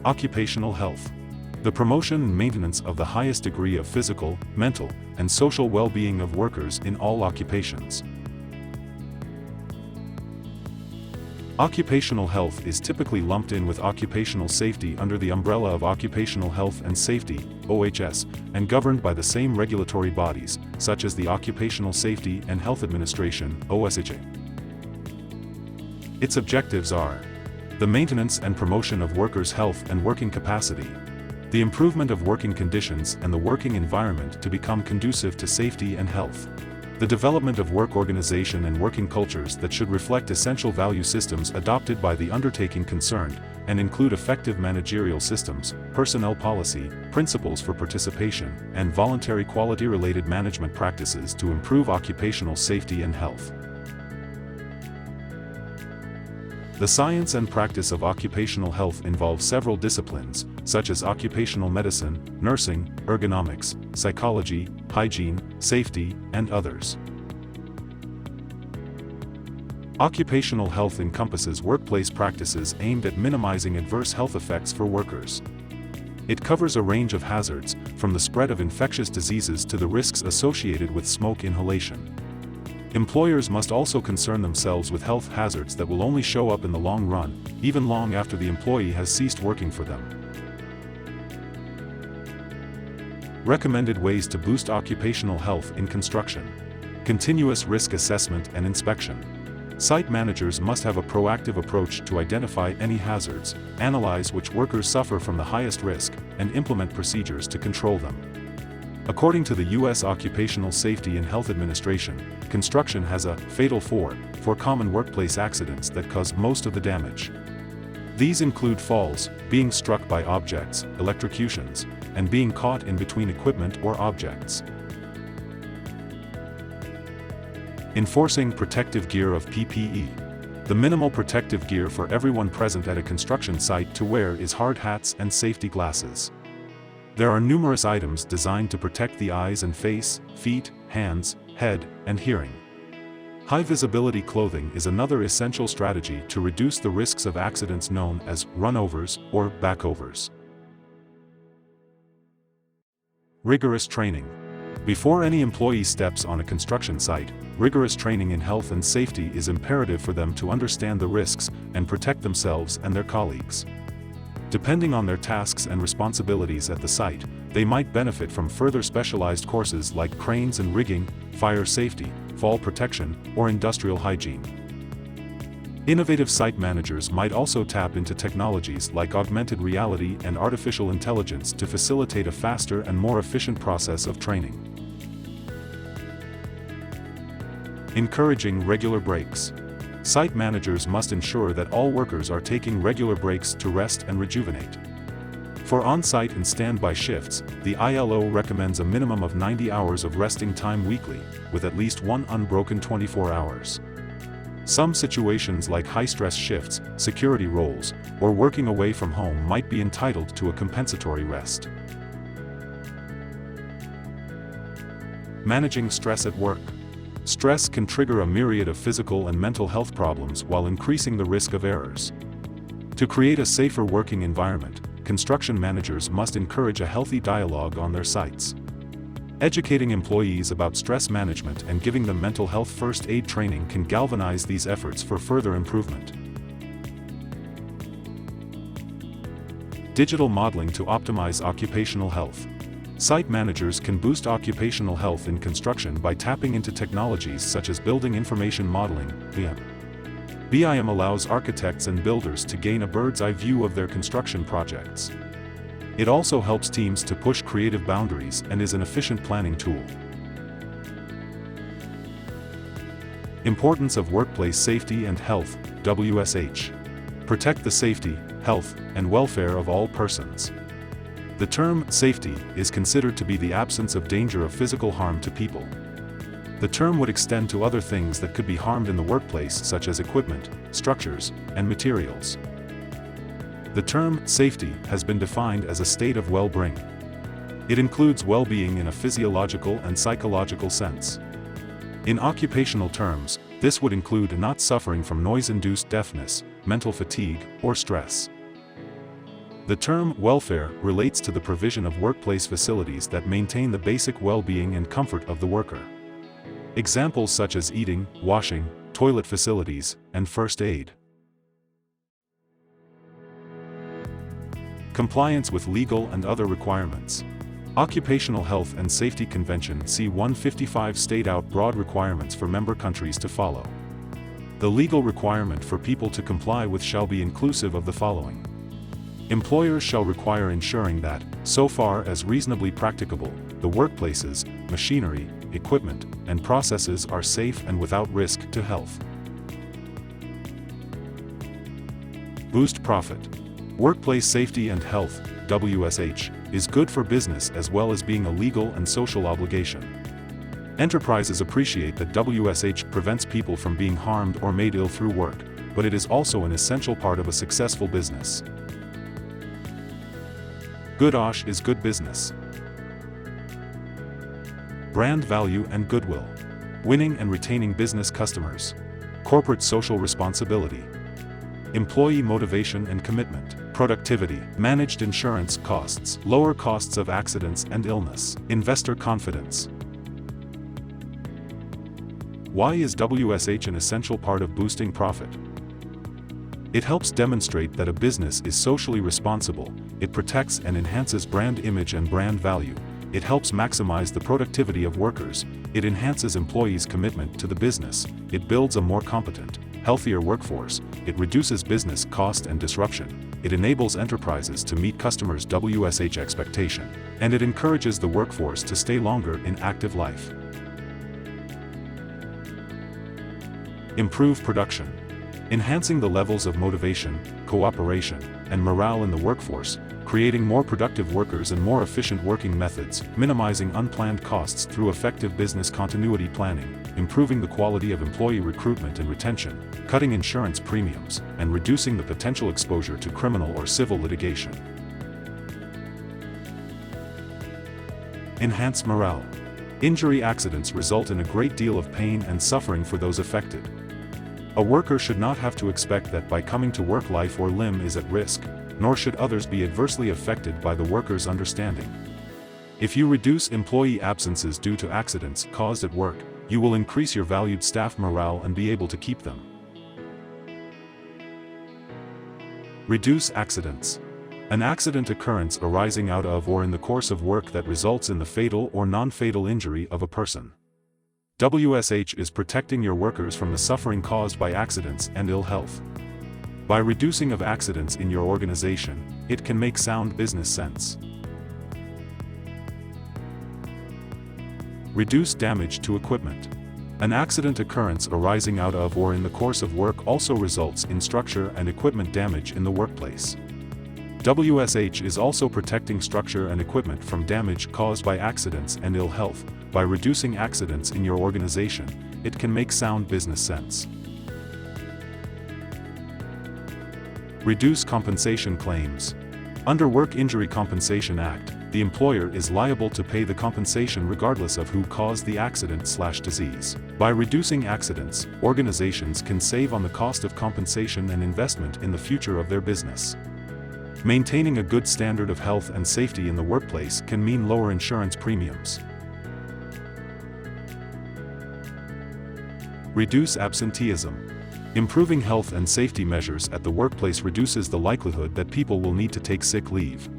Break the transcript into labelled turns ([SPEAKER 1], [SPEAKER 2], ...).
[SPEAKER 1] Occupational health. The promotion and maintenance of the highest degree of physical, mental, and social well-being of workers in all occupations. Occupational health is typically lumped in with occupational safety under the umbrella of Occupational Health and Safety, OHS, and governed by the same regulatory bodies, such as the Occupational Safety and Health Administration, OSHA. Its objectives are the maintenance and promotion of workers' health and working capacity, the improvement of working conditions and the working environment to become conducive to safety and health, the development of work organization and working cultures that should reflect essential value systems adopted by the undertaking concerned, and include effective managerial systems, personnel policy, principles for participation, and voluntary quality-related management practices to improve occupational safety and health. The science and practice of occupational health involve several disciplines, such as occupational medicine, nursing, ergonomics, psychology, hygiene, safety, and others. Occupational health encompasses workplace practices aimed at minimizing adverse health effects for workers. It covers a range of hazards, from the spread of infectious diseases to the risks associated with smoke inhalation. Employers must also concern themselves with health hazards that will only show up in the long run, even long after the employee has ceased working for them. Recommended ways to boost occupational health in construction. Continuous risk assessment and inspection. Site managers must have a proactive approach to identify any hazards, analyze which workers suffer from the highest risk, and implement procedures to control them. According to the U.S. Occupational Safety and Health Administration, construction has a fatal four common workplace accidents that cause most of the damage. These include falls, being struck by objects, electrocutions, and being caught in between equipment or objects. Enforcing protective gear of PPE. The minimal protective gear for everyone present at a construction site to wear is hard hats and safety glasses. There are numerous items designed to protect the eyes and face, feet, hands, head, and hearing. High-visibility clothing is another essential strategy to reduce the risks of accidents known as runovers or backovers. Rigorous training. Before any employee steps on a construction site, rigorous training in health and safety is imperative for them to understand the risks and protect themselves and their colleagues. Depending on their tasks and responsibilities at the site, they might benefit from further specialized courses like cranes and rigging, fire safety, fall protection, or industrial hygiene. Innovative site managers might also tap into technologies like augmented reality and artificial intelligence to facilitate a faster and more efficient process of training. Encouraging regular breaks. Site managers must ensure that all workers are taking regular breaks to rest and rejuvenate. For on-site and standby shifts, the ILO recommends a minimum of 90 hours of resting time weekly, with at least one unbroken 24 hours. Some situations like high-stress shifts, security roles, or working away from home might be entitled to a compensatory rest. Managing stress at work. Stress can trigger a myriad of physical and mental health problems while increasing the risk of errors. To create a safer working environment, construction managers must encourage a healthy dialogue on their sites. Educating employees about stress management and giving them mental health first aid training can galvanize these efforts for further improvement. Digital modeling to optimize occupational health. Site managers can boost occupational health in construction by tapping into technologies such as building information modeling, BIM. BIM allows architects and builders to gain a bird's-eye view of their construction projects. It also helps teams to push creative boundaries and is an efficient planning tool. Importance of workplace safety and health, WSH. Protect the safety, health, and welfare of all persons. The term safety is considered to be the absence of danger of physical harm to people. The term would extend to other things that could be harmed in the workplace, such as equipment, structures, and materials. The term safety has been defined as a state of well-being. It includes well-being in a physiological and psychological sense. In occupational terms, this would include not suffering from noise-induced deafness, mental fatigue, or stress. The term welfare relates to the provision of workplace facilities that maintain the basic well-being and comfort of the worker. Examples such as eating, washing, toilet facilities, and first aid. Compliance with legal and other requirements. Occupational Health and Safety Convention C-155 state out broad requirements for member countries to follow. The legal requirement for people to comply with shall be inclusive of the following. Employers shall require ensuring that, so far as reasonably practicable, the workplaces, machinery, equipment, and processes are safe and without risk to health. Boost profit. Workplace safety and health, WSH, is good for business as well as being a legal and social obligation. Enterprises appreciate that WSH prevents people from being harmed or made ill through work, but it is also an essential part of a successful business. Good OSH is good business. Brand value and goodwill. Winning and retaining business customers. Corporate social responsibility. Employee motivation and commitment. Productivity. Managed insurance costs. Lower costs of accidents and illness. Investor confidence. Why is WSH an essential part of boosting profit? It helps demonstrate that a business is socially responsible, it protects and enhances brand image and brand value, it helps maximize the productivity of workers, it enhances employees' commitment to the business, it builds a more competent, healthier workforce, it reduces business cost and disruption, it enables enterprises to meet customers' WSH expectation, and it encourages the workforce to stay longer in active life. Improve production. Enhancing the levels of motivation, cooperation, and morale in the workforce, creating more productive workers and more efficient working methods, minimizing unplanned costs through effective business continuity planning, improving the quality of employee recruitment and retention, cutting insurance premiums, and reducing the potential exposure to criminal or civil litigation. Enhance morale. Injury accidents result in a great deal of pain and suffering for those affected. A worker should not have to expect that by coming to work life or limb is at risk, nor should others be adversely affected by the worker's understanding. If you reduce employee absences due to accidents caused at work, you will increase your valued staff morale and be able to keep them. Reduce accidents. An accident occurrence arising out of or in the course of work that results in the fatal or non-fatal injury of a person. WSH is protecting your workers from the suffering caused by accidents and ill health. By reducing of accidents in your organization, it can make sound business sense. Reduce damage to equipment. An accident occurrence arising out of or in the course of work also results in structure and equipment damage in the workplace. WSH is also protecting structure and equipment from damage caused by accidents and ill health. By reducing accidents in your organization, it can make sound business sense. Reduce compensation claims. Under Work Injury Compensation Act, the employer is liable to pay the compensation regardless of who caused the accident/disease. By reducing accidents, organizations can save on the cost of compensation and investment in the future of their business. Maintaining a good standard of health and safety in the workplace can mean lower insurance premiums. Reduce absenteeism. Improving health and safety measures at the workplace reduces the likelihood that people will need to take sick leave.